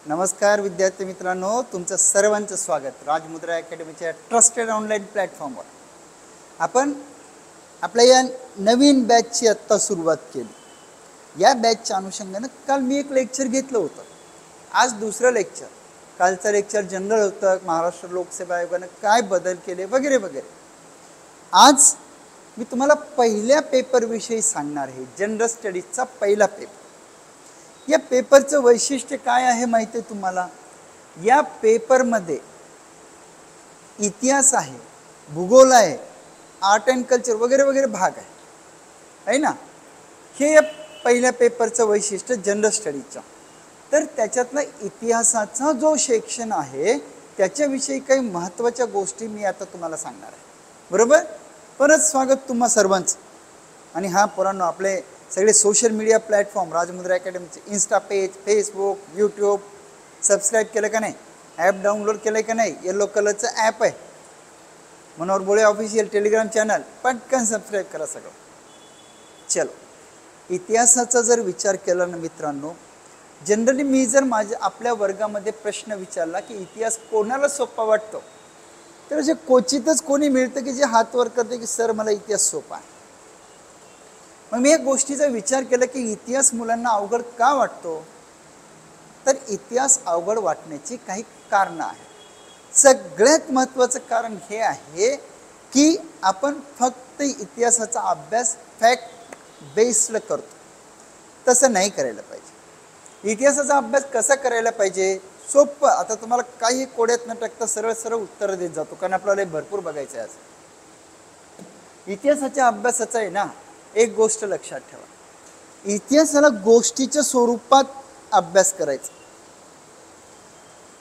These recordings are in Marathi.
नमस्कार विद्यार्थी मित्रांनो, तुमचं सर्वांचं स्वागत राजमुद्रा अकॅडमीच्या ट्रस्टेड ऑनलाईन प्लॅटफॉर्मवर. आपण आपल्या या नवीन बॅचची आत्ता सुरुवात केली. या बॅचच्या अनुषंगानं काल मी एक लेक्चर घेतलं होतं, आज दुसरं लेक्चर. कालचं लेक्चर जनरल होतं, महाराष्ट्र लोकसेवा आयोगानं काय बदल केले वगैरे वगैरे. आज मी तुम्हाला पहिल्या पेपरविषयी सांगणार आहे, जनरल स्टडीजचा पहिला पेपर. या पेपरचं वैशिष्ट्य काय आहे माहिती आहे तुम्हाला? या पेपरमध्ये इतिहास आहे, भूगोल आहे, आर्ट अँड कल्चर वगैरे वगैरे भाग आहे ना. हे या पहिल्या पेपरचं वैशिष्ट्य जनरल स्टडीजचं. तर त्याच्यातला इतिहासाचा जो सेक्शन आहे त्याच्याविषयी काही महत्त्वाच्या गोष्टी मी आता तुम्हाला सांगणार आहे. बरोबर? परत स्वागत तुम्हा सर्वांचं. आणि हा पोरांनो, आपले सगळे सोशल मीडिया प्लॅटफॉर्म राजमुद्रा अकॅडमीचे insta page, Facebook, YouTube subscribe केलं का नाही? ॲप डाउनलोड केलं का नाही? येलो कलरचं ॲप आहे मनोहर बोळे ऑफिशियल टेलिग्राम चॅनल, पटकन सबस्क्राईब करा सगळं. चलो, इतिहासाचा जर विचार केला ना मित्रांनो, जनरली मी जर आपल्या वर्गामध्ये प्रश्न विचारला की इतिहास कोणाला सोपा वाटतो, तर असे क्वचितच कोणी मिळतं की जे हात वर करते की सर मला इतिहास सोपा आहे. मग मी एक गोष्टीचा विचार केला की इतिहास मुलांना अवघड का वाटतो. तर इतिहास अवघड वाटण्याची काही कारणं आहेत. सगळ्यात महत्त्वाचं कारण हे आहे की आपण फक्त इतिहासाचा अभ्यास फॅक्ट बेस्ड करतो. तसं नाही करायला पाहिजे. इतिहासाचा अभ्यास कसा करायला पाहिजे? सोपं. आता तुम्हाला काही कोड्यात न टाकता सरळ सरळ उत्तर देत जातो, कारण आपल्याला भरपूर बघायचं आहे आज. इतिहासाच्या अभ्यासाचं आहे ना, एक गोष्ट लक्षात ठेवा, इतिहासाला गोष्टीच्या स्वरूपात अभ्यास करायचा.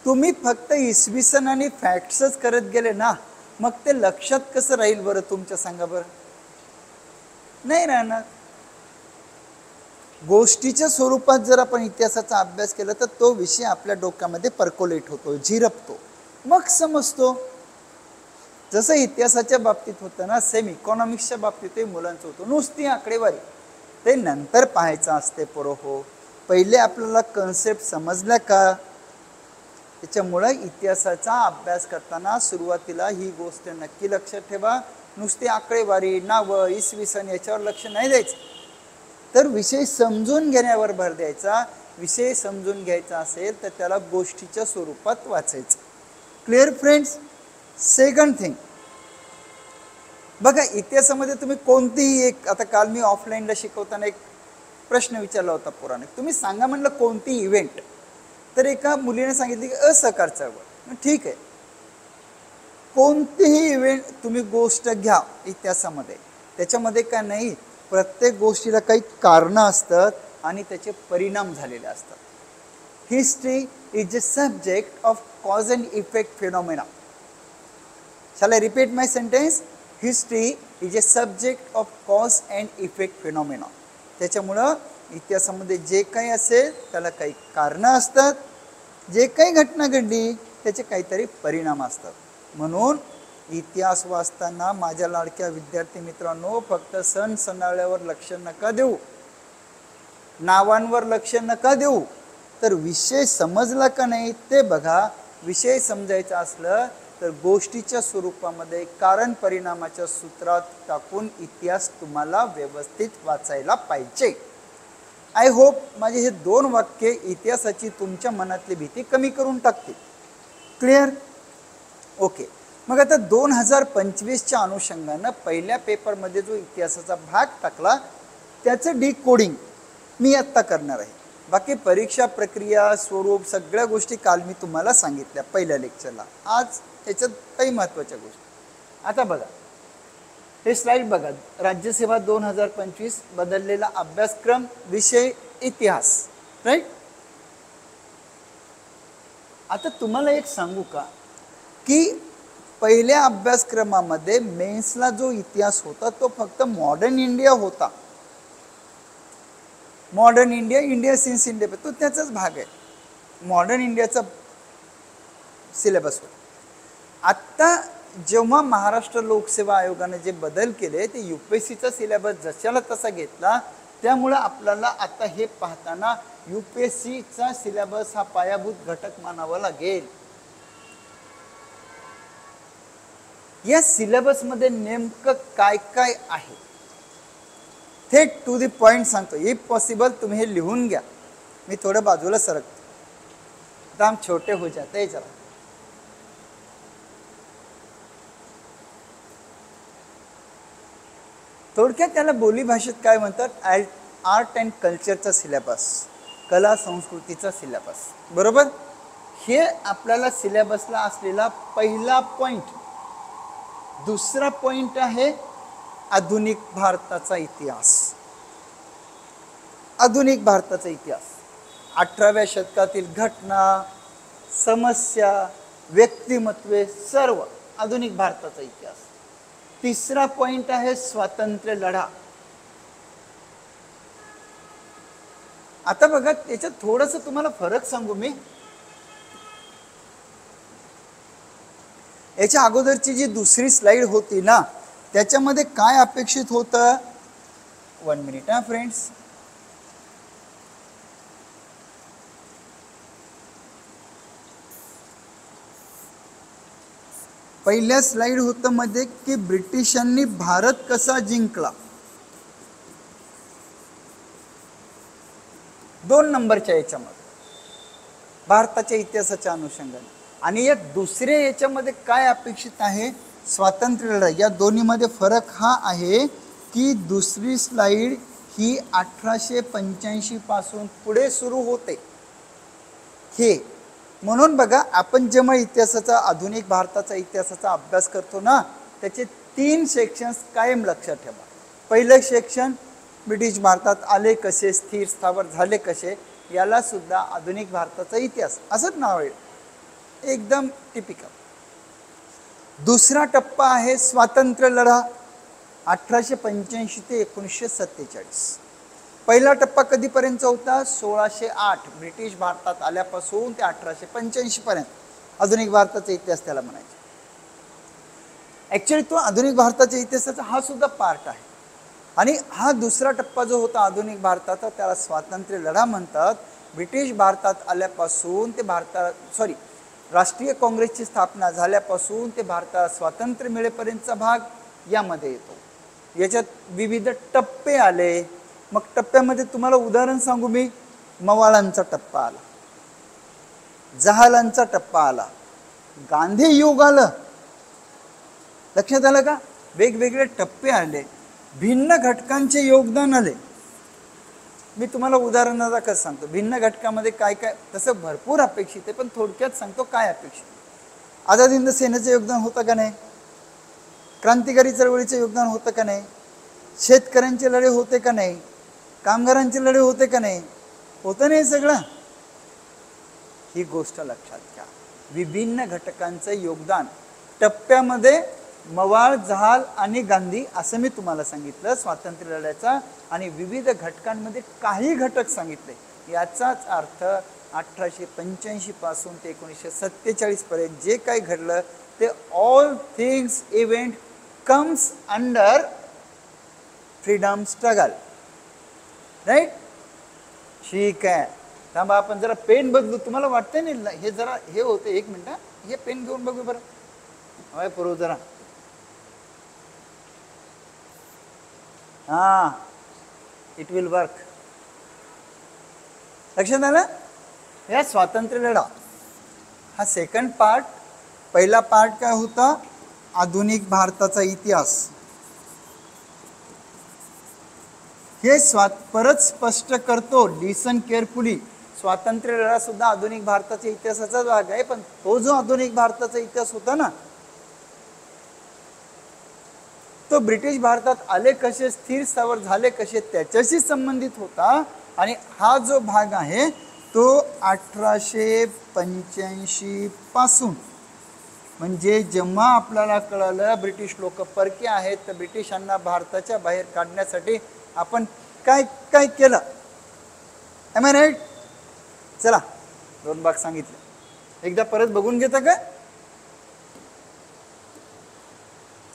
तुम्ही फक्त इसवी सन आणि फॅक्ट्सच करत गेले ना, मग ते लक्षात कसं राहील बरं तुमच्या? सांगा बरं. नाही राहणार. गोष्टीच्या स्वरूपात जर आपण इतिहासाचा अभ्यास केला तर तो विषय आपल्या डोक्यामध्ये पर्कोलेट होतो, झिरपतो, मग समजतो. जसं इतिहासाच्या बाबतीत होतं ना, सेम इकॉनॉमिक्सच्या बाबतीतही मुलांचं होतं. नुसती आकडेवारी ते नंतर पाहायचं असते पोरं हो. पहिले आपल्याला कन्सेप्ट समजल्या का? त्याच्यामुळं इतिहासाचा अभ्यास करताना सुरुवातीला ही गोष्ट नक्की लक्षात ठेवा. नुसती आकडेवारी, नावं, इसवी सन याच्यावर लक्ष नाही द्यायचं, तर विषय समजून घेण्यावर भर द्यायचा. विषय समजून घ्यायचा असेल तर त्याला गोष्टीच्या स्वरूपात वाचायचं. Clear friends? सेकंड थिंग बघा, इतिहासामध्ये तुम्ही कोणतीही एक, आता काल मी ऑफलाईनला शिकवताना एक प्रश्न विचारला होता पोराने, तुम्ही सांगा म्हणलं कोणती इव्हेंट. तर एका मुलीने सांगितली की असहकार चळवळ. ठीक आहे, कोणतीही इव्हेंट तुम्ही गोष्ट घ्या इतिहासामध्ये, त्याच्यामध्ये काय नाही, प्रत्येक गोष्टीला काही कारणं असतात आणि त्याचे परिणाम झालेले असतात. History is a subject of cause and effect phenomena. Shall I repeat my sentence? History is a subject of cause and effect phenomena. त्याच्यामुळं इतिहासामध्ये जे काही असेल त्याला काही कारणं असतात, जे काही घटना घडली त्याचे काहीतरी परिणाम असतात. म्हणून इतिहास वाचताना माझ्या लाडक्या विद्यार्थी मित्रांनो, फक्त सण सणाळ्यावर लक्ष नका देऊ, नावांवर लक्ष नका देऊ, तर विषय समजला का नाही ते बघा. विषय समजायचा असलं तर गोष्टीच्या स्वरूपामध्ये कारण परिणामाच्या सूत्रात टाकून इतिहास तुम्हाला व्यवस्थित वाचायला पाहिजे. आय होप माझे हे 2 वाक्य इतिहासाची तुमच्या मनातली भीती कमी करून टाकतील. क्लिअर? ओके. मग आता 2025च्या अनुषंगानं पहिल्या पेपरमध्ये जो इतिहासाचा भाग टाकला त्याचं डिकोडिंग मी आत्ता करणार आहे. बाकी परीक्षा प्रक्रिया, स्वरूप, सगळ्या गोष्टी काल मी तुम्हाला सांगितल्या पहिल्या लेक्चरला. आज याच्यात काही महत्त्वाच्या गोष्टी. आता बघा, हे स्लाइड बघा. राज्यसेवा 2025 बदललेला अभ्यासक्रम, विषय इतिहास, राईट. आता तुम्हाला एक सांगू का की पहिल्या अभ्यासक्रमामध्ये मेन्सला जो इतिहास होता तो फक्त मॉडर्न इंडिया होता. Modern India, India since India, तो त्याचाच भाग आहे. मॉडर्न इंडियाचा सिलेबस होता. आत्ता जेव्हा महाराष्ट्र लोकसेवा आयोगाने जे बदल केले ते UPSCचा सिलेबस जशाला तसा घेतला, त्यामुळे आपल्याला आता हे पाहताना UPSCचा सिलेबस हा पायाभूत घटक मानावा लागेल. या सिलेबसमध्ये नेमकं काय काय आहे थेट टू दी पॉइंट सांगतो. इफ पॉसिबल तुम्ही हे लिहून घ्या. मी थोडं बाजूला सरकतो, दाम छोटे हो जाते हैं जरा. थोडक्यात त्याला बोली भाषेत काय म्हणतात, आर्ट अँड कल्चरचा सिलेबस, कला संस्कृतीचा सिलेबस, बरोबर. हे आपल्याला सिलेबसला असलेला पहिला पॉइंट. दुसरा पॉइंट आहे आधुनिक भारताचा इतिहास. आधुनिक भारताचा इतिहास 18व्या शतकातील घटना, समस्या, व्यक्तिमत्वे, सर्व आधुनिक भारताचा इतिहास. तिसरा पॉइंट आहे स्वातंत्र्य लढा. आता बघा त्याच्यात थोडंसं तुम्हाला फरक सांगू मी. याच्या अगोदरची जी दुसरी स्लाइड होती ना, त्याच्यामध्ये काय अपेक्षित होतं, 1 मिनिट हा फ्रेंड्स. पहिल्या स्लाइड होतं मध्ये की ब्रिटिशांनी भारत कसा जिंकला, 2 नंबरच्या याच्यामध्ये भारताच्या इतिहासाच्या अनुषंगाने. आणि या दुसऱ्या याच्यामध्ये काय अपेक्षित आहे, स्वातंत्र्य लढा. या दोन्हीमध्ये फरक हा आहे की दुसरी स्लाइड ही 1885 पासून पुढे सुरू होते. हे म्हणून बघा, आपण जेव्हा इतिहासाचा, आधुनिक भारताचा इतिहासाचा अभ्यास करतो ना, त्याचे 3 सेक्शन्स कायम लक्षात ठेवा. पहिलं सेक्शन ब्रिटिश भारतात आले कसे, स्थिर स्थावर झाले कसे, याला सुद्धा आधुनिक भारताचा इतिहास असंच नाव आहे, एकदम टिपिकल. दुसरा टप्पा आहे स्वातंत्र्य लढा 1885 ते 1947. पहिला टप्पा कधीपर्यंत होता, 1608 ब्रिटिश भारतात आल्यापासून ते 1885 पर्यंत आधुनिक भारताचा इतिहास त्याला म्हणायचे. ॲक्च्युली तो आधुनिक भारताच्या इतिहासाचा हा सुद्धा पार्ट आहे. आणि हा दुसरा टप्पा जो होता आधुनिक भारताचा, त्याला स्वातंत्र्य लढा म्हणतात. ब्रिटिश भारतात आल्यापासून ते राष्ट्रीय काँग्रेसची स्थापना झाल्यापासून ते भारताला स्वातंत्र्य मिळेपर्यंतचा भाग यामध्ये येतो. याच्यात विविध टप्पे आले. मग टप्प्यामध्ये तुम्हाला उदाहरण सांगू मी, मवाळांचा टप्पा आला, जहालांचा टप्पा आला, गांधी युग आलं. लक्षात आलं का, वेगवेगळे टप्पे आले, भिन्न घटकांचे योगदान आले. मी तुम्हाला उदाहरणाचा कसं सांगतो, भिन्न घटकामध्ये काय काय, तसं भरपूर अपेक्षित आहे, पण थोडक्यात सांगतो काय अपेक्षित. आझाद हिंद सेनेचं योगदान होतं का नाही, क्रांतिकारी चळवळीचं योगदान होतं का नाही, शेतकऱ्यांचे लढे होते का नाही, कामगारांचे लढे होते का नाही, होतं नाही सगळं. ही गोष्ट लक्षात घ्या, विभिन्न घटकांचं योगदान. टप्प्यामध्ये मवाळ, जहाल आणि गांधी असं मी तुम्हाला सांगितलं स्वातंत्र्य लढ्याचा, आणि विविध घटकांमध्ये काही घटक सांगितले. याचाच अर्थ 1885 पासून ते 1947 पर्यंत जे काही घडलं ते all things event comes under freedom struggle. Right, ठीक आहे. थांबा, आपण जरा पेन बदलू. तुम्हाला वाटतंय नाही हे जरा हे होते, 1 मिनिट, हे पेन घेऊन बघू बरं. हवाय पुरव जरा. हां, इट विल वर्क. लक्षात आलं. या स्वातंत्र्य लढा हा सेकंड पार्ट. पहिला पार्ट काय होता, आधुनिक भारताचा इतिहास. हे परत स्पष्ट करतो, लिसन केअरफुली. स्वातंत्र्य लढा सुद्धा आधुनिक भारताच्या इतिहासाचा भाग आहे, पण तो जो आधुनिक भारताचा इतिहास होता ना, तो ब्रिटिश भारतात आले कसे, स्थिर स्थावर झाले कसे, त्याच्याशी संबंधित होता. आणि हा जो भाग आहे तो 1885 पासून, म्हणजे जेव्हा आपल्याला कळलं ब्रिटिश लोक परके आहेत, तर ब्रिटिशांना भारताच्या बाहेर काढण्यासाठी आपण काय काय केलं. Am I right. चला, 2 भाग सांगितले, एकदा परत बघून घेता का.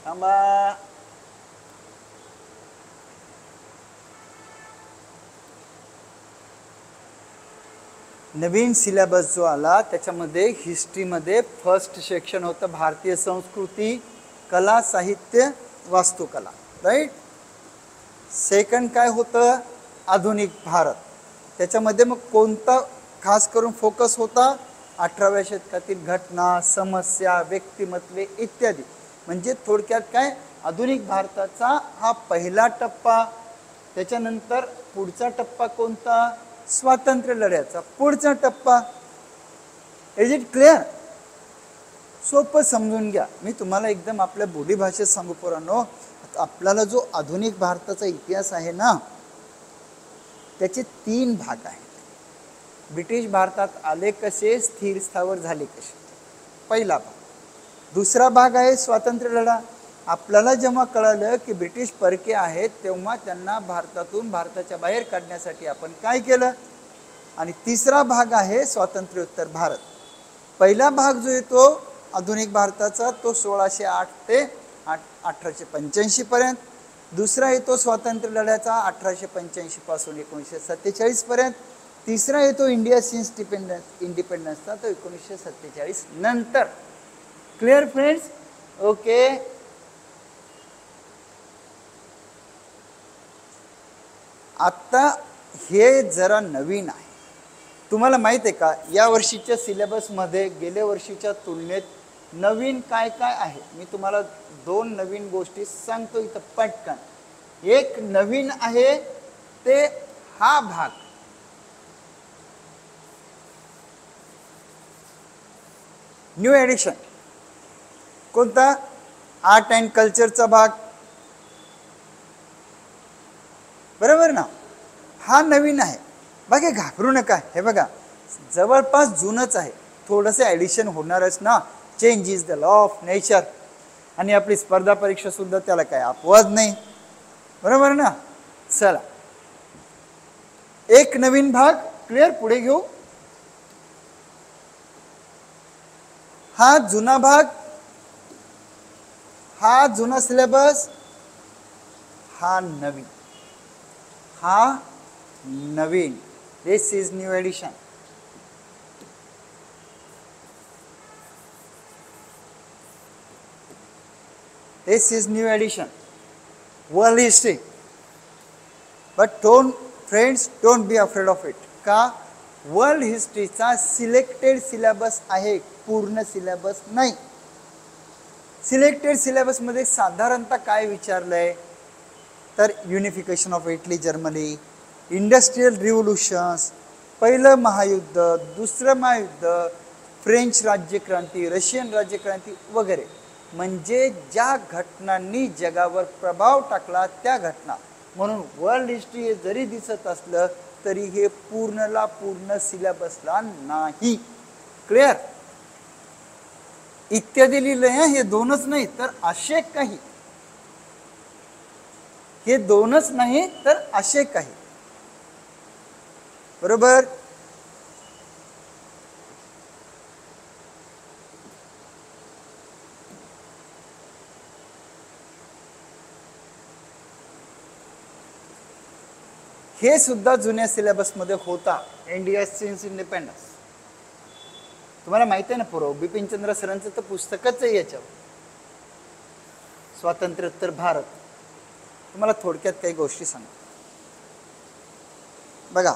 थांबा, नवीन सिलेबस जो आला त्याच्यामध्ये हिस्ट्रीमध्ये फर्स्ट सेक्शन होतं भारतीय संस्कृती, कला, साहित्य, वास्तुकला, राईट. सेकंड काय होतं, आधुनिक भारत. त्याच्यामध्ये मग कोणता खास करून फोकस होता, 18व्या शतकातील घटना, समस्या, व्यक्तिमत्वे इत्यादी. म्हणजे थोडक्यात काय, आधुनिक भारताचा हा पहिला टप्पा. त्याच्यानंतर पुढचा टप्पा कोणता, स्वातंत्र्य लढ्याचा पुढचा टप्पा. Is it clear? सोपं समजून घ्या. मी तुम्हाला एकदम आपल्या बोलीभाषेत सांगू पोरांनो, आपल्याला जो आधुनिक भारताचा इतिहास आहे ना, त्याचे 3 भाग आहेत. ब्रिटिश भारतात आले कसे, स्थिर स्थावर झाले कसे, पहिला भाग. दुसरा भाग आहे स्वातंत्र्य लढा. आपल्याला जेव्हा कळालं की ब्रिटिश परके आहेत, तेव्हा त्यांना भारतातून, भारताच्या बाहेर काढण्यासाठी आपण काय केलं. आणि तिसरा भाग आहे स्वातंत्र्योत्तर भारत. पहिला भाग जो येतो आधुनिक भारताचा, तो 1608 ते 1885 पर्यंत. दुसरा येतो स्वातंत्र्य लढ्याचा 1885 पासून 1947 पर्यंत. तिसरा येतो इंडिया सिन्स इंडिपेंडन्सचा, तो 1947 नंतर. Clear friends? ओके. आता हे जरा नवीन आहे. तुम्हाला माहित आहे का, या वर्षीच्या सिलेबसमध्ये गेल्या वर्षीच्या तुलनेत नवीन काय काय आहे. मी तुम्हाला 2 नवीन गोष्टी सांगतो इथं पटकन. एक नवीन आहे ते हा भाग, न्यू एडिशन. कोणता, आर्ट अँड कल्चरचा भाग, बरोबर ना. हा नवीन आहे. बघा, घाबरू नका. हे बघा, जवळपास जुनच आहे, थोडंसं ॲडिशन होणारच ना. Change is the law of nature. आणि आपली स्पर्धा परीक्षा सुद्धा त्याला काय अपवाद नाही, बरोबर ना. चला, एक नवीन भाग क्लिअर, पुढे घेऊ. हा जुना भाग, हा जुना सिलेबस, हा नवीन, हा नवीन. This is new edition. This is new edition, world history. But friends, don't be afraid of it. का, वर्ल्ड हिस्ट्रीचा सिलेक्टेड सिलेबस आहे, पूर्ण सिलेबस नाही. सिलेक्टेड सिलेबसमध्ये साधारणतः काय विचारलंय, तर unification of Italy Germany, industrial revolutions, पहिलं महायुद्ध, दुसरं महायुद्ध, फ्रेंच राज्यक्रांती, रशियन राज्यक्रांती वगैरे. म्हणजे ज्या घटनांनी जगावर प्रभाव टाकला त्या घटना. म्हणून वर्ल्ड हिस्ट्री हे जरी दिसत असलं तरी हे पूर्णला पूर्ण सिलेबसला नाही. क्लिअर? इत्यादी लिहिलंय. हे 2च नाही तर असे काही, हे 2च नाही तर असे काही, बरोबर. हे सुद्धा जुन्या सिलेबसमध्ये होता, इंडिया सिन्स इंडिपेंडन्स. तुम्हाला माहिती आहे ना पूर्व, बिपिनचंद्र सरांचं तर पुस्तकच आहे याच्यावर, स्वातंत्र्योत्तर भारत. तुम्हाला थोडक्यात काही गोष्टी सांगतो. बघा,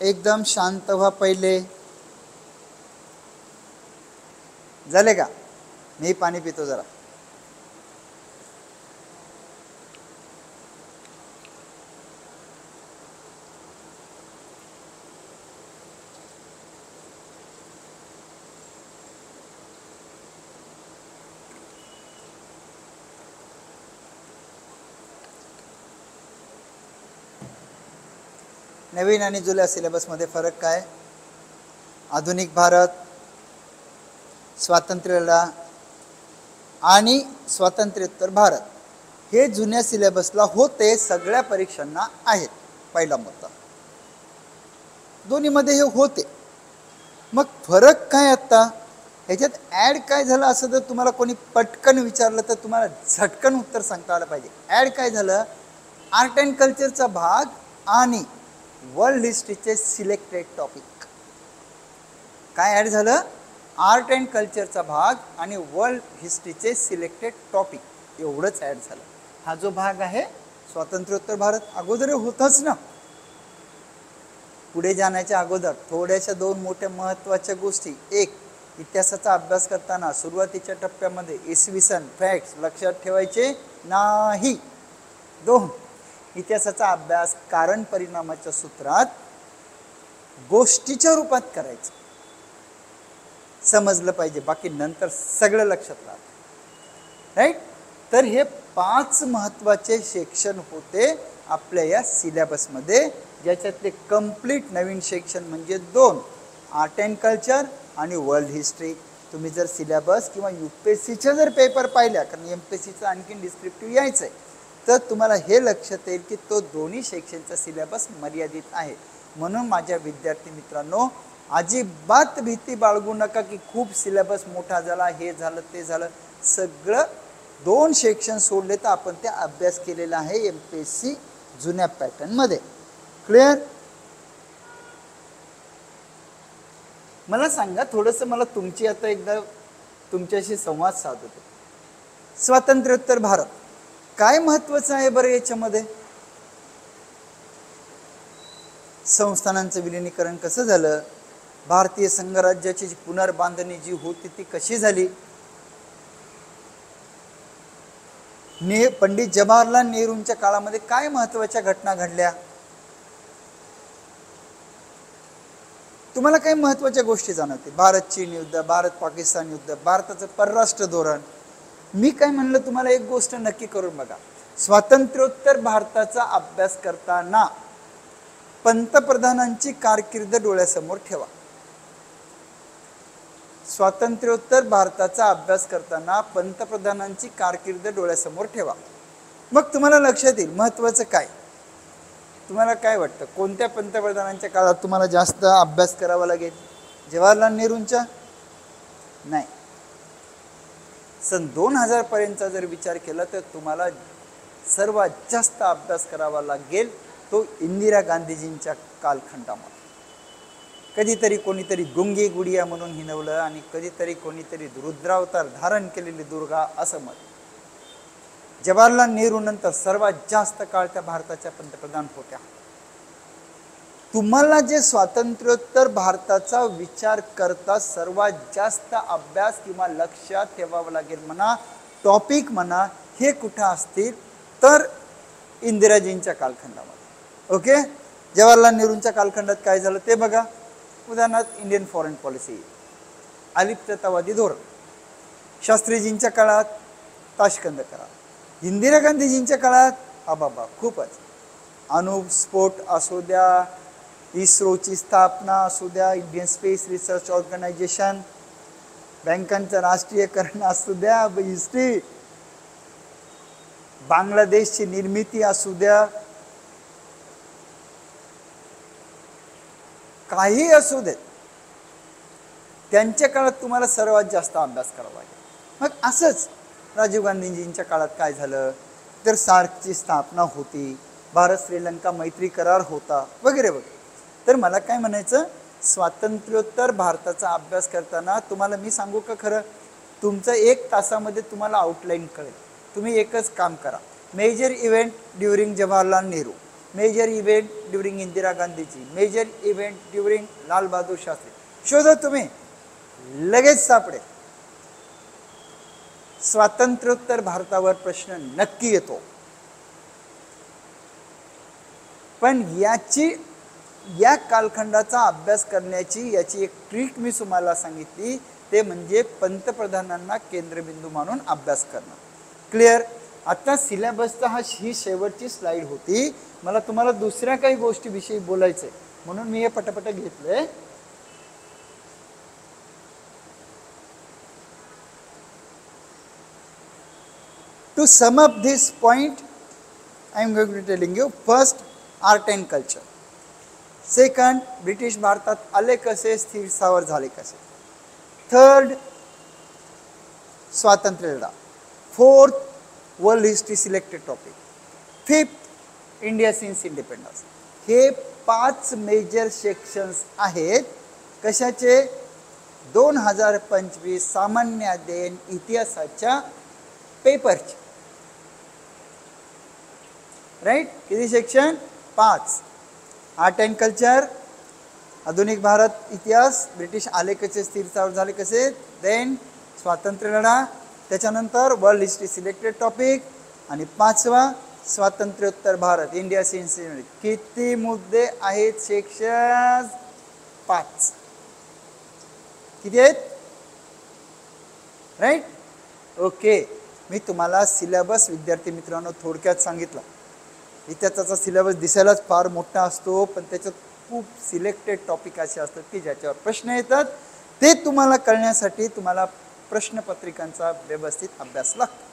एकदम शांत व्हा. पहिले झाले का? मी पाणी पितो जरा. नवीन आणि जुन्या सिलेबसमध्ये फरक काय? आधुनिक भारत, स्वातंत्र्य लढा आणि स्वातंत्र्योत्तर भारत हे जुन्या सिलेबसला होते, सगळ्या परीक्षांना आहेत. पहिला मुद्दा. दोन्हीमध्ये हे होते. मग फरक काय आता ह्याच्यात ॲड काय झालं असं जर तुम्हाला कोणी पटकन विचारलं तर तुम्हाला झटकन उत्तर सांगता आलं पाहिजे. ॲड काय झालं? आर्ट अँड कल्चरचा भाग आणि वर्ल्ड हिस्ट्रीचे सिलेक्टेड टॉपिक. काय ॲड झालं? आर्ट अँड कल्चरचा भाग आणि वर्ल्ड हिस्ट्रीचे सिलेक्टेड टॉपिक एवढंच ॲड झालं. हा जो भाग आहे स्वातंत्र्योत्तर भारत अगोदर होताच ना. पुढे जाण्याच्या अगोदर थोड्याशा दोन मोठ्या महत्त्वाच्या गोष्टी. एक, इतिहासाचा अभ्यास करताना सुरुवातीच्या टप्प्यामध्ये इसवी सन फॅक्ट्स लक्षात ठेवायचे नाही. दोन, इतिहासाचा अभ्यास कारण परिणामाच्या सूत्रात गोष्टीच्या रूपात करायचं. समजलं पाहिजे, बाकी नंतर सगळं लक्षात राहतं. राईट. तर हे 5 महत्त्वाचे सेक्शन होते आपल्या या सिलेबसमध्ये, ज्याच्यातले कंप्लीट नवीन सेक्शन म्हणजे 2, आर्ट अँड कल्चर आणि वर्ल्ड हिस्ट्री. तुम्ही जर सिलेबस किंवा UPSCच्या जर पेपर पाहिल्या, कारण MPSCचं आणखीन डिस्क्रिप्टिव्ह यायचं आहे, तर तुम्हाला हे लक्षात येईल की तो दोन्ही सेक्शनचा सिलेबस मर्यादित आहे. म्हणून माझ्या विद्यार्थी मित्रांनो, अजिबात भीती बाळगू नका की खूप सिलेबस मोठा झाला, हे झालं ते झालं. सगळं 2 सेक्शन सोडले तर आपण ते अभ्यास केलेला आहे MPSC जुन्या पॅटर्नमध्ये. क्लिअर? मला सांगा थोडंसं, मला तुमची आता एकदा तुमच्याशी संवाद साधतो. स्वातंत्र्योत्तर भारत काय महत्त्वाचं आहे बरं याच्यामध्ये? संस्थानांचं विलिनीकरण कसं झालं? भारतीय संघराज्याची पुनर्बांधणी जी होती ती कशी झाली? पंडित जवाहरलाल नेहरूंच्या काळामध्ये काय महत्त्वाच्या घटना घडल्या? तुम्हाला काही महत्त्वाच्या गोष्टी जाणवतील. भारत चीन युद्ध, भारत पाकिस्तान युद्ध, भारताचं परराष्ट्र धोरण. मी काय म्हणलं तुम्हाला, एक गोष्ट नक्की करून बघा. स्वातंत्र्योत्तर भारताचा अभ्यास करताना पंतप्रधानांची कारकीर्द डोळ्यासमोर ठेवा. स्वातंत्र्योत्तर भारताचा अभ्यास करताना पंतप्रधानांची कारकीर्द डोळ्यासमोर ठेवा. मग तुम्हाला लक्षात येईल महत्त्वाचं काय. तुम्हाला काय वाटतं, कोणत्या पंतप्रधानांच्या काळात तुम्हाला जास्त अभ्यास करावा लागेल? जवाहरलाल नेहरूंच्या? नाही. सन 2000 पर्यंतचा जर विचार केला तर तुम्हाला सर्वात जास्त अभ्यास करावा लागेल तो इंदिरा गांधीजींच्या कालखंडामध्ये. कधीतरी कोणीतरी गुंगी गुडिया म्हणून हिनवलं आणि कधीतरी कोणीतरी रुद्रावतार धारण केलेली दुर्गा असं मत. जवाहरलाल नेहरू नंतर सर्वात जास्त काळ त्या भारताच्या पंतप्रधान होत्या. तुम्हाला जे स्वातंत्र्योत्तर भारताचा विचार करता सर्वात जास्त अभ्यास किंवा लक्षात ठेवावं लागेल म्हणा, टॉपिक म्हणा, हे कुठं असतील तर इंदिराजींच्या कालखंडामध्ये. ओके. जवाहरलाल नेहरूंच्या कालखंडात काय झालं ते बघा. उदाहरणार्थ इंडियन फॉरेन पॉलिसी, अलिप्ततावादी धोरण. शास्त्रीजींच्या काळात ताशकंद करार. इंदिरा गांधीजींच्या काळात अबाबा खूपच. अणुस्फोट असू द्या, इस्रोची स्थापना असू द्या, इंडियन स्पेस रिसर्च ऑर्गनायझेशन, बँकांचं राष्ट्रीयकरण असू द्या, हिस्ट्री, बांगलादेशची निर्मिती असू द्या, काही असू देत, त्यांच्या काळात तुम्हाला सर्वात जास्त अभ्यास करावा लागेल. मग असंच राजीव गांधीजींच्या काळात काय झालं तर सार्कची स्थापना होती, भारत श्रीलंका मैत्री करार होता, वगैरे वगैरे. तर मला काय म्हणायचं, स्वातंत्र्योत्तर भारताचा अभ्यास करताना तुम्हाला मी सांगू का खरं, तुमचं 1 तासामध्ये तुम्हाला आउटलाईन कळेल. तुम्ही एकच काम करा, major event during Jawaharlal Nehru, major event during Indira गांधीजी, major event during Lal Bahadur Shastri, शोधा तुम्ही, लगेच सापडेल. स्वातंत्र्योत्तर भारतावर प्रश्न नक्की येतो. पण या कालखंडाचा अभ्यास करण्याची याची एक ट्रिक मी तुम्हाला सांगितली, ते म्हणजे पंतप्रधानांना केंद्रबिंदू मानून अभ्यास करणं. क्लिअर? आता सिलेबसचा ही शेवटची स्लाइड होती. मला तुम्हाला दुसऱ्या काही गोष्टीविषयी बोलायचं आहे म्हणून मी हे पटापट घेतलंय. To sum up this point, I am going to telling you, first art and culture, second British भारतात आले कसे, स्थिर स्थावर झाले कसे, थर्ड स्वातंत्र्य लढा, fourth world history selected topic, fifth India since independence. हे 5 मेजर सेक्शन्स आहेत. कशाचे? 2025 सामान्य अध्ययन इतिहासाच्या पेपरचे. राईट. किती सेक्शन? 5. आर्ट अँड कल्चर, आधुनिक भारत इतिहास, ब्रिटिश आले कसे, स्थिर झाले कसे, देन स्वातंत्र्य लढा, त्याच्यानंतर वर्ल्ड हिस्ट्री सिलेक्टेड टॉपिक, आणि 5वा स्वातंत्र्योत्तर भारत, इंडिया सिन्स. किती मुद्दे आहेत? सेक्शन 5. किती आहेत? राईट. ओके. मी तुम्हाला सिलेबस विद्यार्थी मित्रांनो थोडक्यात सांगितलं. इतिहासाचा सिलेबस दिसायलाच फार मोठा असतो, पण त्याच्यात खूप सिलेक्टेड टॉपिक असे असतात की ज्याच्यावर प्रश्न येतात. ते तुम्हाला कळण्यासाठी तुम्हाला प्रश्नपत्रिकांचा व्यवस्थित अभ्यास लागतो.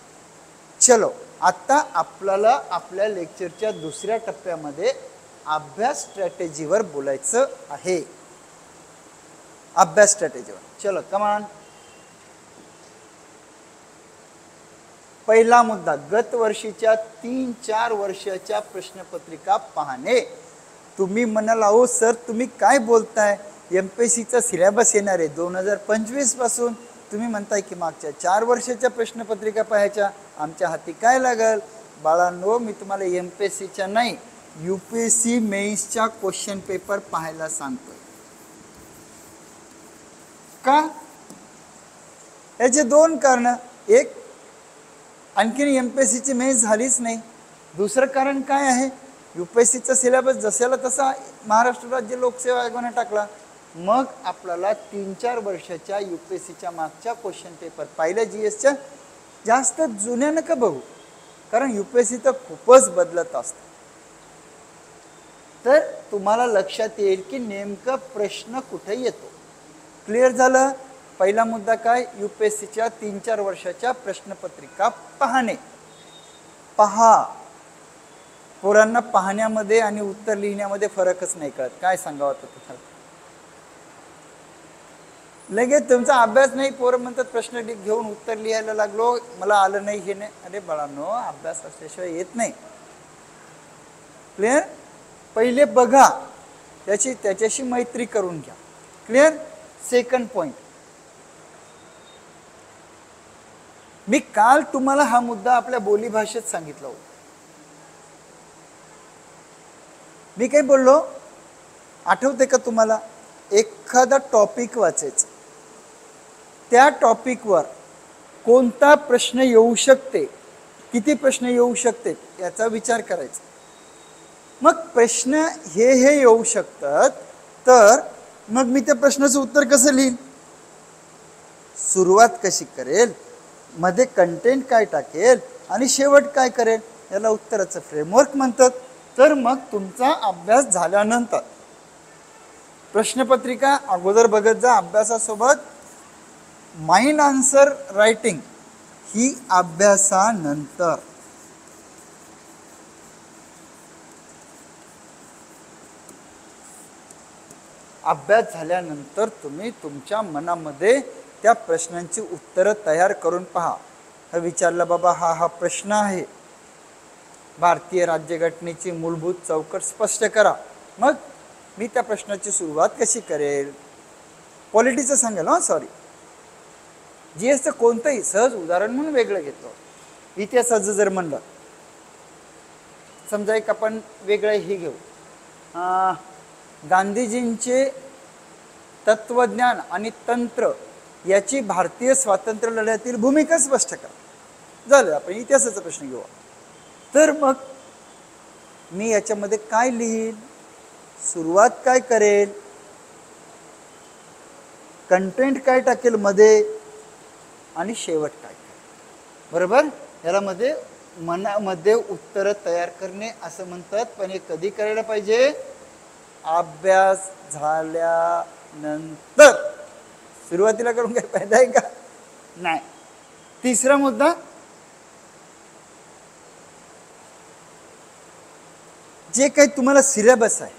चलो, आता आपल्याला आपल्या लेक्चरच्या दुसऱ्या टप्प्यामध्ये अभ्यास स्ट्रॅटेजीवर बोलायचं आहे. अभ्यास स्ट्रॅटेजीवर. चलो कमान. पहिला मुद्दा, गत वर्षीच्या 3-4 वर्षाच्या प्रश्नपत्रिका पाहणे. तुम्ही म्हणाल अहो सर तुम्ही काय बोलताय, MPSCचा सिलेबस येणार आहे 2025 पासून, तुम्ही म्हणताय की मागच्या 4 वर्षाच्या प्रश्नपत्रिका पाहायच्या, आमच्या हाती काय लागल? बाळांनो, मी तुम्हाला MPSCच्या नाही, UPSC मेन्सच्या क्वेश्चन पेपर पाहायला सांगतोय. का? याचे 2 कारण. एक, आणखीन MPSCची मेन्स झालीच नाही. दुसरं कारण काय आहे? UPSCचा सिलेबस जसाला तसा महाराष्ट्र राज्य लोकसेवा आयोगाने टाकला. मग आपल्याला 3-4 वर्षाच्या UPSCच्या मागच्या क्वेश्चन पेपर पाहिल्या GSच्या, जास्त जुन्या नका बघू, कारण UPSC तर खूपच बदलत असतं. तर तुम्हाला लक्षात येईल की नेमका प्रश्न कुठे येतो. क्लिअर झालं? पहिला मुद्दा काय? UPSCच्या 3-4 वर्षाच्या प्रश्नपत्रिका पाहणे. पहा. पोरांना पाहण्यामध्ये आणि उत्तर लिहिण्यामध्ये फरकच नाही कळत. काय सांगावं तुम्हाला? लगेच तुमचा अभ्यास नाही, पोरं म्हणतात प्रश्न घेऊन उत्तर लिहायला लागलो, मला आलं नाही, हे नाही. अरे बाळांनो, अभ्यास असल्याशिवाय येत नाही. क्लिअर? पहिले बघा, त्याच्याशी मैत्री करून घ्या. क्लिअर? सेकंड पॉइंट, मी काल तुम्हाला हा मुद्दा आपल्या बोलीभाषेत सांगितला होता. मी काय बोललो आठवते का तुम्हाला? एखादा टॉपिक वाचायचा, त्या टॉपिकवर कोणता प्रश्न येऊ शकते, किती प्रश्न येऊ शकते याचा विचार करायचा. मग प्रश्न हे येऊ शकतात, तर मग मी त्या प्रश्नाचं उत्तर कसं लिहीन, सुरुवात कशी करेल, मध्ये कंटेंट काय टाकेल आणि शेवट काय करेल, याला उत्तराचं फ्रेमवर्क म्हणतात. तर मग तुमचा अभ्यास झाल्यानंतर प्रश्नपत्रिका अगोदर बघत जा, अभ्यासासोबत माइंड आन्सर रायटिंग ही अभ्यासानंतर. अभ्यास झाल्यानंतर तुम्ही तुमच्या मनामध्ये त्या प्रश्नांची उत्तरं तयार करून पहा. हा विचारला बाबा हा प्रश्न आहे, भारतीय राज्यघटनेची मूलभूत चौकट स्पष्ट करा. मग मी त्या प्रश्नाची सुरुवात कशी करेल? पॉलिटीचं सांगेल, सॉरी, GSचं कोणतंही सहज उदाहरण म्हणून वेगळं घेतो. इतिहासाचं जर म्हणलं, समजा एक आपण वेगळं हे घेऊ, गांधीजींचे तत्वज्ञान आणि तंत्र याची भारतीय स्वातंत्र्य लढ्यातील भूमिका स्पष्ट करा. झालं, आपण इतिहासाचा प्रश्न घेऊ. तर मग मी याच्यामध्ये काय लिहीन, सुरुवात काय करेल, कंटेंट काय टाकेल मध्ये, आणि शेवट काय करेल. बरोबर? याला मध्ये मनामध्ये उत्तर तयार करणे असं म्हणतात. पण हे कधी करायला पाहिजे? अभ्यास झाल्यानंतर. सुरुवातीला करून काय फायदा आहे का? नाही. तिसरा मुद्दा, जे काही तुम्हाला सिलेबस आहे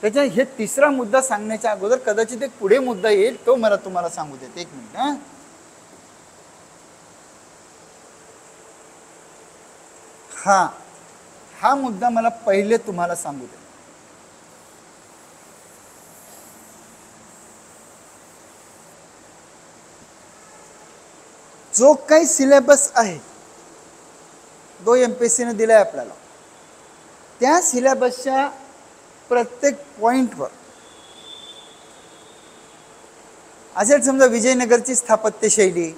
त्याच्या हे तिसरा मुद्दा सांगण्याच्या अगोदर कदाचित एक पुढे मुद्दा येईल, तो मला तुम्हाला सांगू देते. एक मिनिट. हा मुद्दा मला पहिले तुम्हाला सांगू दे. जो काही सिलेबस आहे तो MPSCने दिलाय आपल्याला, त्या सिलेबसच्या प्रत्येक पॉइंटवर असेल समजा विजयनगरची स्थापत्यशैली,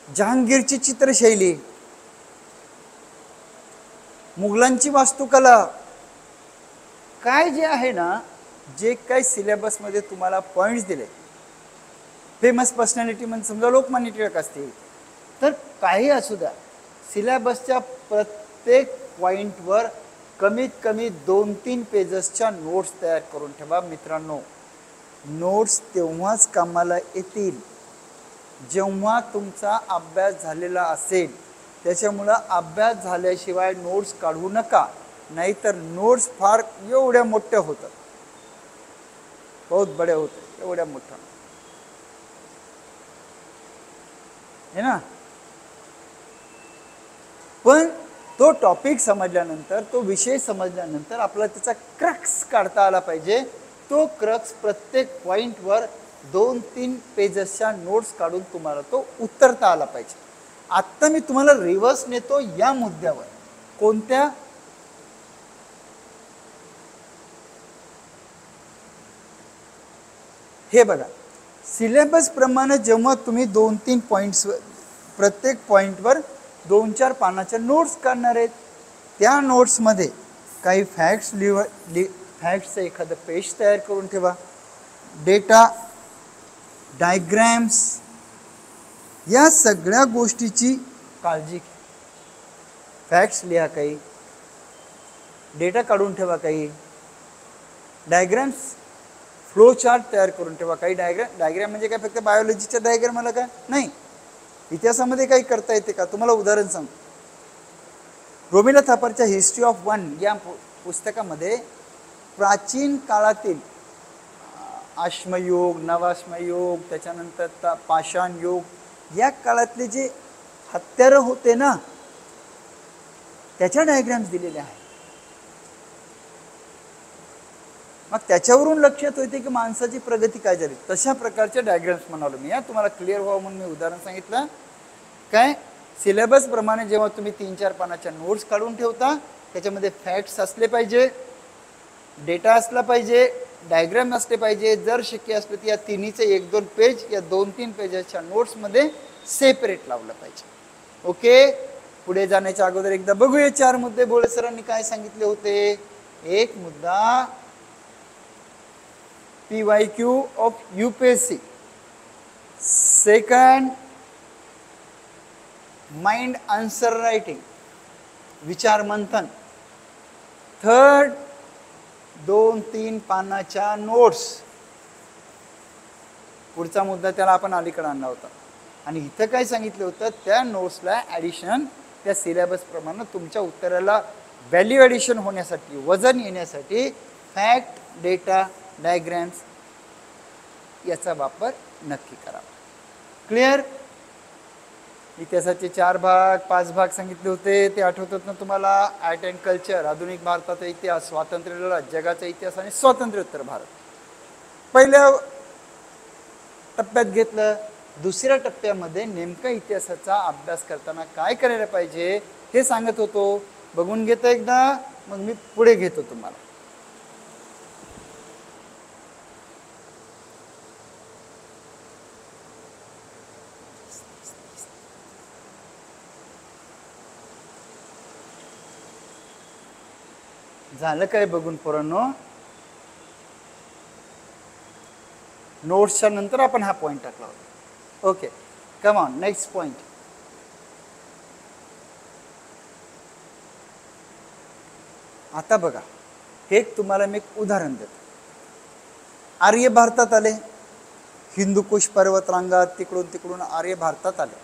जहांगीरची चित्रशैली, मुघलांची वास्तुकला, काय जे आहे ना, जे काही सिलेबसमध्ये तुम्हाला पॉइंट्स दिले, फेमस पर्सनॅलिटी म्हणजे समजा लोकमान्य टिळक असतील, तर काही असू द्या, सिलेबसच्या प्रत्येक पॉइंटवर कमीत कमी 2-3 पेजेसच्या नोट्स तयार करून ठेवा मित्रांनो. नोट्स तेव्हाच कामाला येतील जेव्हा तुमचा अभ्यास झालेला असेल. त्याच्यामुळं अभ्यास झाल्याशिवाय नोट्स काढू नका, नाहीतर नोट्स फार एवढ्या मोठ्या होतात, बहुत बड्या होतात, एवढ्या मोठ्या है ना. पण तो टॉपिक समजल्यानंतर, तो विषय समजल्यानंतर आपल्याला त्याचा क्रक्स काढता आला पाहिजे. तो क्रक्स प्रत्येक पॉइंटवर 2-3 पेजेसच्या नोट्स काढून तुम्हाला तो उत्तरता आला पाहिजे. आत्ता मी तुम्हाला रिव्हर्स नेतो या मुद्द्यावर. कोणत्या? हे बघा, सिलेबस प्रमाणे जेव्हा तुम्ही 2-3 पॉइंट्स, प्रत्येक पॉइंटवर 2-4 पानाच्या नोट्स काढणार आहेत, त्या नोट्समध्ये काही फॅक्ट्स फॅक्ट्सचं एखादं पेज तयार करून ठेवा, डेटा, डायग्रॅम्स, या सगळ्या गोष्टीची काळजी घ्या. फॅक्ट्स लिहा, काही डेटा काढून ठेवा, काही डायग्रॅम्स, फ्लो चार्ट तयार करून ठेवा. काही डायग्रॅम म्हणजे काय, फक्त बायोलॉजीच्या डायग्रॅम मला काय नाही, इतिहासामध्ये काही करता येते का? तुम्हाला उदाहरण सांग. रोमिला थापरच्या हिस्ट्री ऑफ वन या पुस्तकामध्ये प्राचीन काळातील अश्मयुग, नवाश्मयुग, त्याच्यानंतर पाषाण युग, या काळातले जे हत्यारं होते ना, त्याच्या डायग्राम्स दिलेल्या आहेत. मग त्याच्यावरून लक्षात होते की माणसाची प्रगती काय झाली. तशा प्रकारचे डायग्राम्स म्हणालो मी. तुम्हाला क्लिअर व्हावं म्हणून मी उदाहरण सांगितलं. काय, सिलेबस प्रमाणे जेव्हा तुम्ही 3-4 पानाच्या नोट्स काढून ठेवता, त्याच्यामध्ये फॅक्ट्स असले पाहिजे, डेटा असला पाहिजे, डायग्राम असले पाहिजे. जर शक्य असलं तर या तिन्हीचे 1-2 पेज या 2-3 पेजेसच्या नोट्समध्ये सेपरेट लावलं पाहिजे. ओके, पुढे जाण्याच्या अगोदर एकदा बघूया 4 मुद्दे भोळे सरांनी काय सांगितले होते. एक मुद्दा PYQ of UPSC, second mind answer writing, विचार मंथन, थर्ड 2-3 पानाच्या नोट्स. पुढचा मुद्दा त्याला आपण अलीकडे आणला होता. आणि इथं काय सांगितलं होतं, त्या नोट्सला ॲडिशन, त्या सिलेबस प्रमाणे तुमच्या उत्तराला व्हॅल्यू ॲडिशन होण्यासाठी, वजन येण्यासाठी फॅक्ट, डेटा, डायग्रॅम्स याचा वापर नक्की करावा. क्लिअर. इतिहासाचे 4 भाग 5 भाग सांगितले होते, ते आठवतात ना तुम्हाला. आर्ट अँड कल्चर, आधुनिक भारताचा इतिहास, स्वातंत्र्य लढा, जगाचा इतिहास आणि स्वातंत्र्योत्तर भारत पहिल्या टप्प्यात घेतलं. दुसऱ्या टप्प्यामध्ये नेमका इतिहासाचा अभ्यास करताना काय करायला पाहिजे हे सांगत होतो. बघून घेतो एकदा, मग मी पुढे घेतो तुम्हाला. झालं काय बघून पोरांनो. नोट्सच्या नंतर आपण हा पॉइंट टाकला होता. Okay, come on, next point. आता बघा, हे तुम्हाला मी एक उदाहरण देतो. आर्य भारतात आले, हिंदुकुश पर्वतरांगात तिकडून आर्य भारतात आले.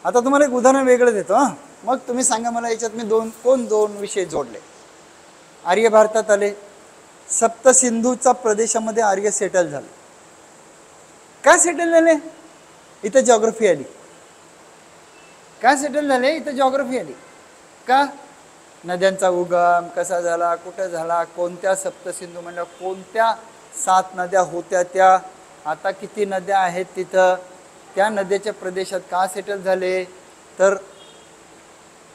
आता तुम्हाला एक उदाहरण वेगळं देतो हां, मग तुम्ही सांगा मला याच्यात मी दोन विषय जोडले. आर्य भारतात आले, सप्तसिंधूचा प्रदेशामध्ये आर्य सेटल झाले. का सेटल झाले? इथं जॉग्रफी आली. का सेटल झाले? इथं जॉग्रफी आली. का? नद्यांचा उगम कसा झाला, कुठं झाला, कोणत्या सप्तसिंधू म्हणजे कोणत्या 7 नद्या होत्या त्या, आता किती नद्या आहेत तिथं, त्या नद्याच्या प्रदेशात का सेटल झाले, तर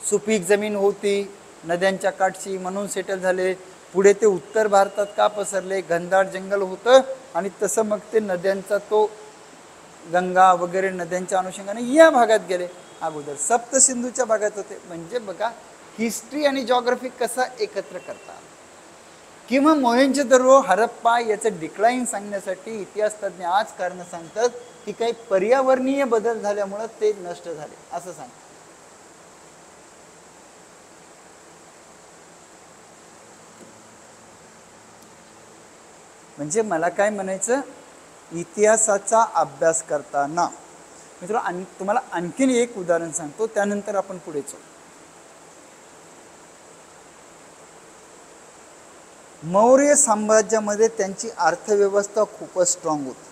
सुपीक जमीन होती नद्यांच्या काठची म्हणून सेटल झाले. पुढे ते उत्तर भारतात का पसरले, घनदाट जंगल होतं आणि तसं मग ते नद्यांचा तो गंगा वगैरे नद्यांच्या अनुषंगाने या भागात गेले. अगोदर सप्तसिंधूच्या भागात होते. म्हणजे बघा हिस्ट्री आणि जॉग्रफी कसा एकत्र करतात. किंवा मोहेंजोदरो हरप्पा याचं डिक्लाइन सांगण्यासाठी इतिहास तज्ञ आज कारण सांगतात की काही पर्यावरणीय बदल झाल्यामुळे ते नष्ट झाले असं सांगतात. म्हणजे मला काय म्हणायचं, इतिहासाचा अभ्यास करताना मित्र तुम्हाला आणखीन एक उदाहरण सांगतो, त्यानंतर आपण पुढे चलू. मौर्य साम्राज्यामध्ये त्यांची अर्थव्यवस्था खूपच स्ट्रॉंग होती.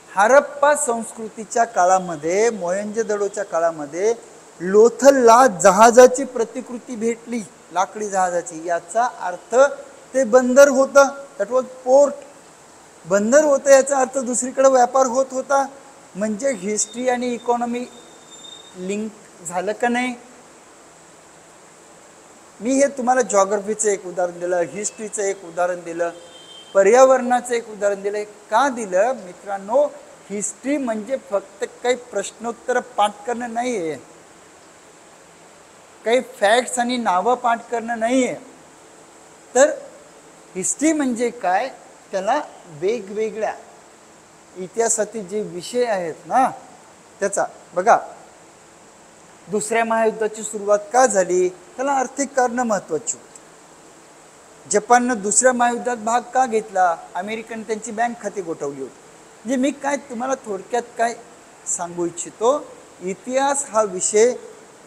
हरप्पा संस्कृतीच्या काळामध्ये, मोहेंजोदडोच्या काळामध्ये लोथलला जहाजाची प्रतिकृती भेटली, लाकडी जहाजाची. याचा अर्थ ते बंदर होतं, दॅट वॉज पोर्ट. बंदर होतं याचा अर्थ दुसरीकडे व्यापार होत होता. म्हणजे हिस्ट्री आणि इकॉनॉमी लिंक झालं का नाही. मी हे तुम्हाला जॉग्रफीचं एक उदाहरण दिलं, हिस्ट्रीचं एक उदाहरण दिलं, पर्यावरणाचं एक उदाहरण दिलं. का दिलं मित्रांनो, हिस्ट्री म्हणजे फक्त काही प्रश्नोत्तर पाठ करणं नाही आहे, काही फॅक्ट्स आणि नावं पाठ करणं नाही आहे. तर हिस्ट्री म्हणजे काय, त्याला वेगवेगळ्या इतिहासातील जे विषय आहेत ना त्याचा, बघा दुसऱ्या महायुद्धाची सुरुवात का झाली, त्याला आर्थिक कारणं महत्त्वाची होती. जपाननं दुसऱ्या महायुद्धात भाग का घेतला, अमेरिकन त्यांची बँक खाती गोठवली होती. म्हणजे मी काय तुम्हाला थोडक्यात काय सांगू इच्छितो, इतिहास हा विषय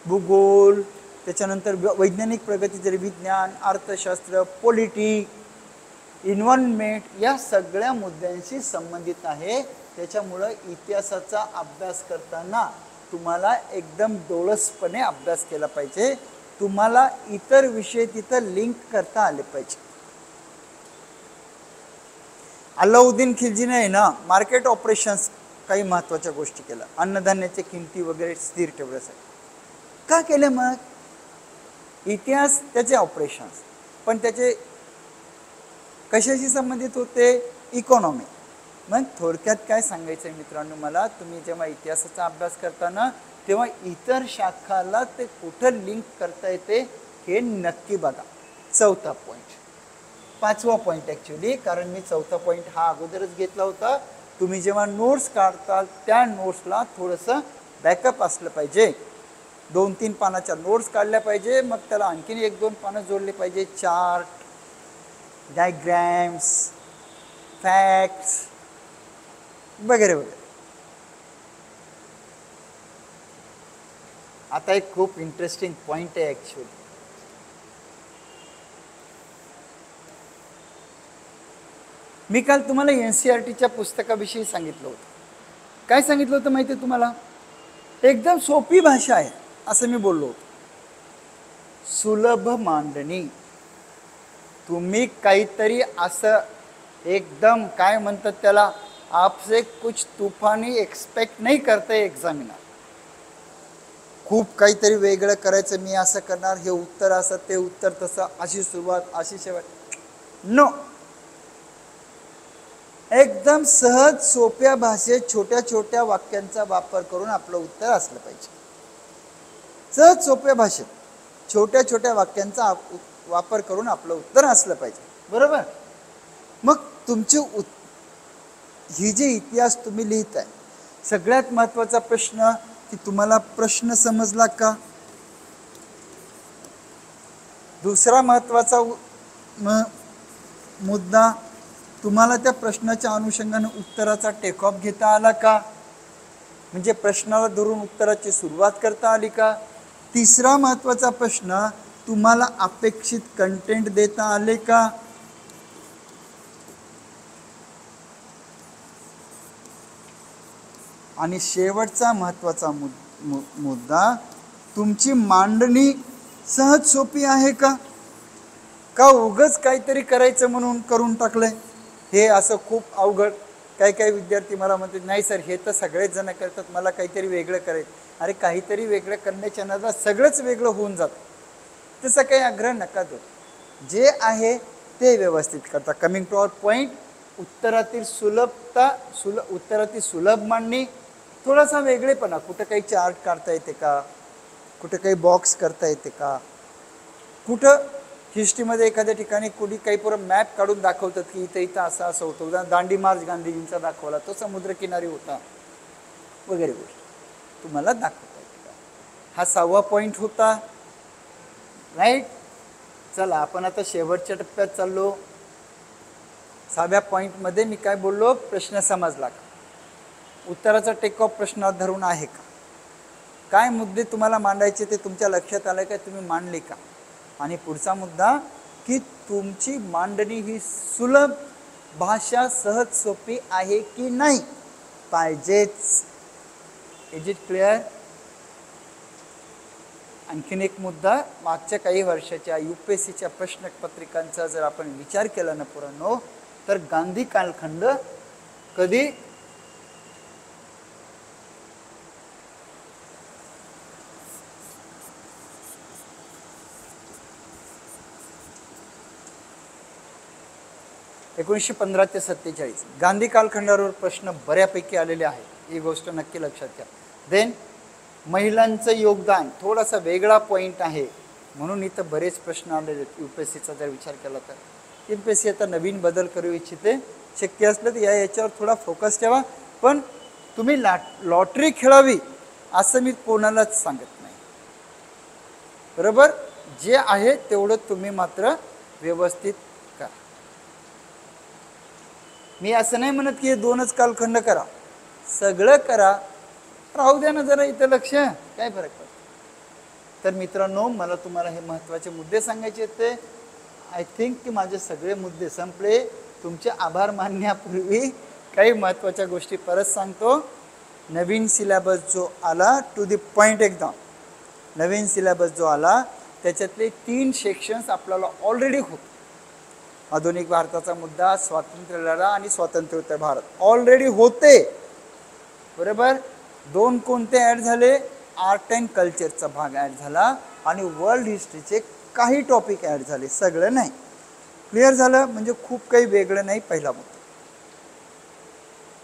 भूगोल, त्याच्यानंतर वैज्ञानिक प्रगती जरी विज्ञान, अर्थशास्त्र, पॉलिटी, इन्व्हायरमेंट या सगळ्या मुद्द्यांशी संबंधित आहे. त्याच्यामुळं इतिहासाचा अभ्यास करताना तुम्हाला एकदम डोळसपणे अभ्यास केला पाहिजे. तुम्हाला इतर विषय तिथं लिंक करता आले पाहिजे. अलाउद्दीन खिलजीने आहे ना मार्केट ऑपरेशन्स काही महत्त्वाच्या गोष्टी केल्या, अन्नधान्याच्या किमती वगैरे स्थिर ठेवण्यासाठी. का केले मग, इतिहास त्याचे ऑपरेशन्स, पण त्याचे कशाशी संबंधित होते, इकॉनॉमी. मग थोडक्यात काय सांगायचं आहे मित्रांनो मला, तुम्ही जेव्हा इतिहासाचा अभ्यास करताना तेव्हा इतर शाखाला ते कुठं लिंक करता येते हे नक्की बघा. चौथा पॉईंट, पाचवा पॉईंट ॲक्च्युली, कारण मी चौथा पॉईंट हा अगोदरच घेतला होता. तुम्ही जेव्हा नोट्स काढताल त्या नोट्सला थोडंसं बॅकअप असलं पाहिजे. 2-3 पानाच्या नोट्स काढल्या पाहिजे, मग त्याला आणखीन 1-2 पानं जोडले पाहिजे. चार्ट, डायग्रॅम्स, फॅक्ट्स वगैरे वगैरे. आता एक खूप इंटरेस्टिंग पॉईंट आहे ॲक्च्युली. मी काल तुम्हाला NCERTच्या पुस्तकाविषयी सांगितलं होतं. काय सांगितलं होतं माहिती आहे तुम्हाला, एकदम सोपी भाषा आहे असं मी बोललो होतो. सुलभ मांडणी. तुम्ही काहीतरी असं एकदम काय म्हणतात त्याला, आपसे कुछ तूफानी एक्सपेक्ट नाही करते एक्झामिनर. खूप काहीतरी वेगळं करायचं, मी असं करणार, हे उत्तर असं, ते उत्तर तसं, अशी सुरुवात अशी शेवट, नो. एकदम सहज सोप्या भाषेत छोट्या छोट्या वाक्यांचा वापर करून आपलं उत्तर असलं पाहिजे. सहज सोप्या भाषेत छोट्या छोट्या वाक्यांचा वापर करून आपलं उत्तर असलं पाहिजे, बरोबर. मग तुमची ही जे इतिहास तुम्ही लिहित आहे, सगळ्यात महत्त्वाचा प्रश्न की तुम्हाला प्रश्न समजला का. दुसरा महत्त्वाचा मुद्दा, तुम्हाला त्या प्रश्नाच्या अनुषंगाने उत्तराचा टेक ऑफ घेता आला का, म्हणजे प्रश्नाला धरून उत्तराची सुरुवात करता आली का. तिसरा महत्त्वाचा प्रश्न, तुम्हाला अपेक्षित कंटेंट देता आले का. आणि शेवटचा महत्त्वाचा मुद्दा, तुमची मांडणी सहज सोपी आहे का उगाच काहीतरी करायचं म्हणून करून टाकलंय, हे असं खूप अवघड काही काही विद्यार्थी मला म्हणतात नाही सर हे तर सगळेच जण करतात, मला काहीतरी वेगळं करायचं. अरे काहीतरी वेगळं करण्याच्या नादात सगळंच वेगळं होऊन जातं. तसं काही आग्रह नका देऊ, जे आहे ते व्यवस्थित करता. कमिंग टू आवर पॉईंट, उत्तरातील सुलभता, उत्तरातील सुलभ मांडणी, थोडासा वेगळेपणा. कुठं काही चार्ट काढता येते का, कुठं काही बॉक्स करता येते का, कुठं हिस्ट्रीमध्ये एखाद्या ठिकाणी कुणी काही पुरं मॅप काढून दाखवतात की इथं इथं असं असं होतं. उदाहरण दांडी मार्च गांधीजींचा दाखवला, तो समुद्रकिनारी होता वगैरे गोष्टी तुम्हाला दाखवता येते का. हा 6वा पॉईंट होता. राईट. चला आपण आता शेवटच्या टप्प्यात चाललो. 6व्या पॉईंटमध्ये मी काय बोललो, प्रश्न समजला का, उत्तराचा टेक ऑफ प्रश्नात धरून आहे का, काय मुद्दे तुम्हाला मांडायचे ते तुमच्या लक्षात आलं का, तुम्ही मांडले का. आणि पुढचा मुद्दा की तुमची मांडणी ही सुलभ भाषा सहज सोपी आहे की नाही, पाहिजेच. Is it clear. आणखीन एक मुद्दा, मागच्या काही वर्षाच्या UPSCच्या प्रश्नपत्रिकांचा जर आपण विचार केला ना पुरानो, तर गांधी कालखंड कधी (1915 ते 47) गांधी कालखंडावर प्रश्न बऱ्यापैकी आलेले आहेत, ही गोष्ट नक्की लक्षात घ्या. देन महिलांचं योगदान थोडासा वेगळा पॉईंट आहे, म्हणून इथं बरेच प्रश्न आलेले आहेत. UPSCचा जर विचार केला तर UPSC आता नवीन बदल करू इच्छिते. शक्य असलं तर याच्यावर थोडा फोकस ठेवा. पण तुम्ही लॉटरी खेळावी असं मी कोणालाच सांगत नाही, बरोबर. जे आहे तेवढं तुम्ही मात्र व्यवस्थित करा. मी असं नाही म्हणत की हे 2च कालखंड करा, सगळं करा. राहू द्या ना जरा इथं लक्ष, काय फरक पडतो. तर मित्रांनो, मला तुम्हाला हे महत्त्वाचे मुद्दे सांगायचे होते. आय थिंक की माझे सगळे मुद्दे संपले. तुमचे आभार मानण्यापूर्वी काही महत्त्वाच्या गोष्टी परत सांगतो. नवीन सिलेबस जो आला, टू दी पॉईंट एकदम, नवीन सिलेबस जो आला त्याच्यातले 3 सेक्शन्स आपल्याला ऑलरेडी होते. आधुनिक भारताचा मुद्दा, स्वातंत्र्य लढा आणि स्वातंत्र्योत्तर भारत ऑलरेडी होते, बरोबर. 2 कोणते ॲड झाले, आर्ट अँड कल्चरचा भाग ॲड झाला आणि वर्ल्ड हिस्ट्रीचे काही टॉपिक ॲड झाले, सगळं नाही. क्लिअर झालं, म्हणजे खूप काही वेगळं नाही. पहिला मुद्दा.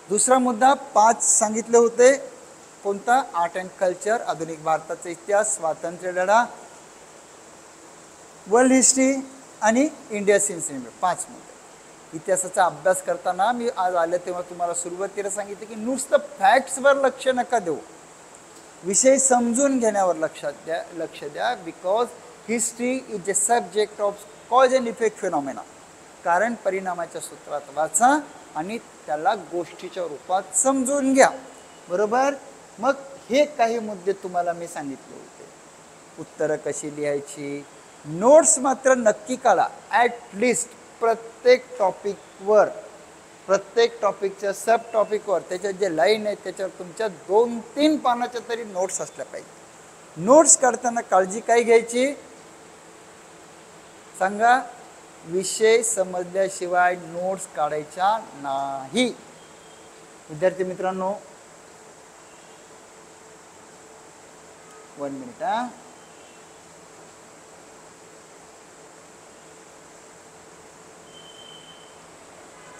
दुसरा मुद्दा 5 सांगितले होते, कोणता, आर्ट अँड कल्चर, आधुनिक भारताचा इतिहास, स्वातंत्र्य लढा, वर्ल्ड हिस्ट्री आणि इंडिया सिन्स 5 मुद्दे. इतिहासाचा अभ्यास करताना मी आज आले तेव्हा तुम्हाला सुरुवातीला सांगितले की नुसतं फॅक्ट्सवर लक्ष नका देऊ, विषय समजून घेण्यावर लक्ष द्या. Because history is a subject of cause and effect phenomena. कारण परिणामाच्या सूत्रात वाचा आणि त्याला गोष्टीच्या रूपात समजून घ्या, बरोबर. मग हे काही मुद्दे तुम्हाला मी सांगितले होते. उत्तरं कशी लिहायची, नोट्स मात्र नक्की काढा. ॲटलिस्ट प्रत्येक टॉपिकवर, प्रत्येक टॉपिकच्या सब टॉपिकवर त्याच्यात जे लाईन आहेत त्याच्यावर तुमच्या 2-3 पानाच्या तरी नोट्स असल्या पाहिजे. नोट्स काढताना काळजी काय घ्यायची सांगा, विषय समजल्याशिवाय नोट्स काढायच्या नाही. विद्यार्थी मित्रांनो, 1 मिनिट हा.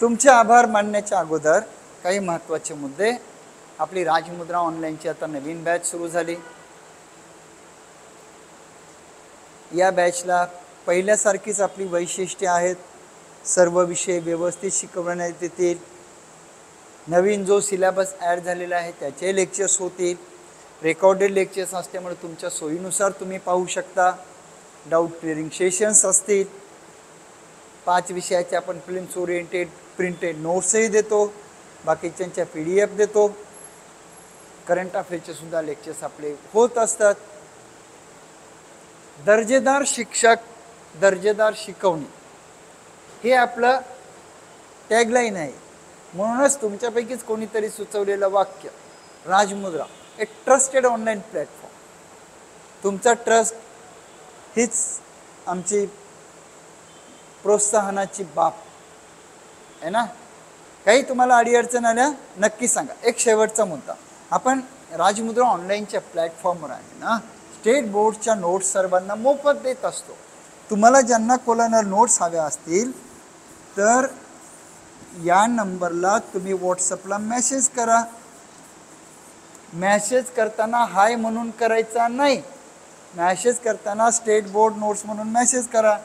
तुमचे आभार मानण्याच्या अगोदर काही महत्त्वाचे मुद्दे. आपली राजमुद्रा ऑनलाईनची आता नवीन बॅच सुरू झाली. या बॅचला पहिल्यासारखीच आपली वैशिष्ट्ये आहेत. सर्व विषय व्यवस्थित शिकवण्यात येतील. नवीन जो सिलेबस ॲड झालेला आहे त्याचे लेक्चर्स होतील. रेकॉर्डेड लेक्चर्स असल्यामुळे तुमच्या सोयीनुसार तुम्ही पाहू शकता. डाऊट क्लिअरिंग सेशन्स असतील. 5 विषयाचे आपण फिल्म्स ओरिएंटेड प्रिंटेड नोट्सही देतो. बाकीच्यांच्या PDF देतो. करंट अफेअरचे सुद्धा लेक्चर्स आपले होत असतात. दर्जेदार शिक्षक, दर्जेदार शिकवणी हे आपलं टॅगलाईन आहे. म्हणूनच तुमच्यापैकीच कोणीतरी सुचवलेलं वाक्य, राजमुद्रा ए ट्रस्टेड ऑनलाईन प्लॅटफॉर्म. तुमचा ट्रस्ट हीच आमची प्रोत्साहनाची बाब आहे ना. काही तुम्हाला अडीअडचण आल्या नक्की सांगा. एक शेवटचा मुद्दा, आपण राजमुद्रा ऑनलाईनच्या प्लॅटफॉर्मवर आहे ना, स्टेट बोर्डच्या नोट्स सर्वांना मोफत देत असतो. तुम्हाला ज्यांना कोलानर नोट्स हव्या असतील तर या नंबरला तुम्ही व्हॉट्सअपला मेसेज करा. मेसेज करताना हाय म्हणून करायचा नाही, मेसेज करताना स्टेट बोर्ड नोट्स म्हणून मेसेज करा.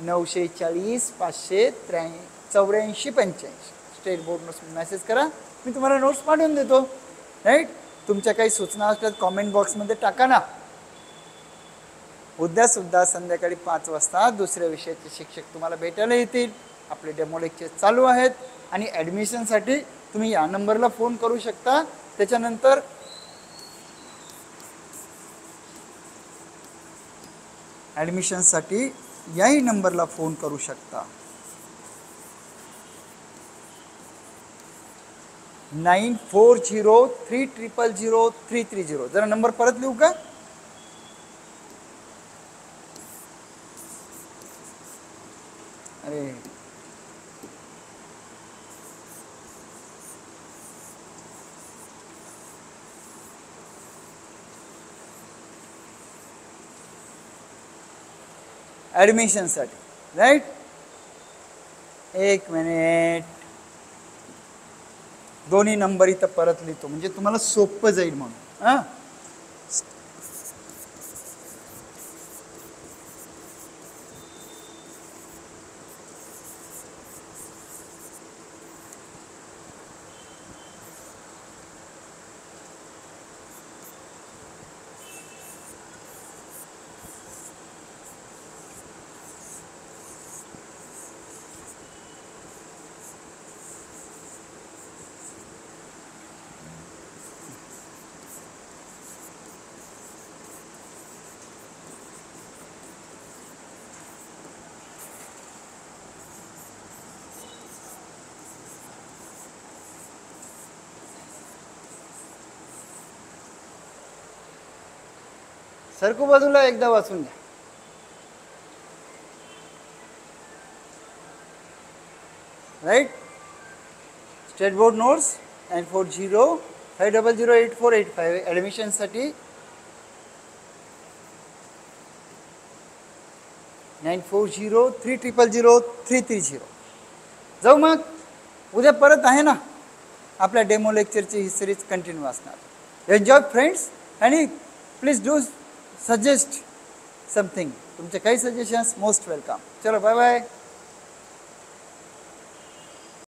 940 584 85 स्टेट बोर्ड नोट्स मेसेज करा, मी तुम्हाला नोट्स पाठवून देतो. राईट. तुमच्या काही सूचना असल्यास कॉमेंट बॉक्समध्ये टाका ना. उद्यासुद्धा संध्याकाळी 5 वाजता दुसऱ्या विषयाचे शिक्षक तुम्हाला भेटायला येतील. आपले डेमो लेक्चर चालू आहेत आणि ॲडमिशनसाठी तुम्ही या नंबरला फोन करू शकता. त्याच्यानंतर ॲडमिशनसाठी याही नंबरला फोन करू शकता. 9403000330. जरा नंबर परत लिहू का? अरे ॲडमिशनसाठी. राईट. एक मिनिट, दोन्ही नंबर इथं परत लिहितो म्हणजे तुम्हाला सोपं जाईल म्हणून. हां, सरकू बाजूला एकदा वाचून घ्या. राईट. स्टेट बोर्ड नोट्स 9405008485 ॲडमिशनसाठी 9403000330. जाऊ मग. उद्या परत आहे ना आपल्या डेमो लेक्चरची ही सिरीज कंटिन्यू असणार. एन्जॉय फ्रेंड्स, आणि प्लीज डू सजेस्ट समथिंग. तुमचे काही सजेशन्स मोस्ट वेलकम. चलो बाय बाय.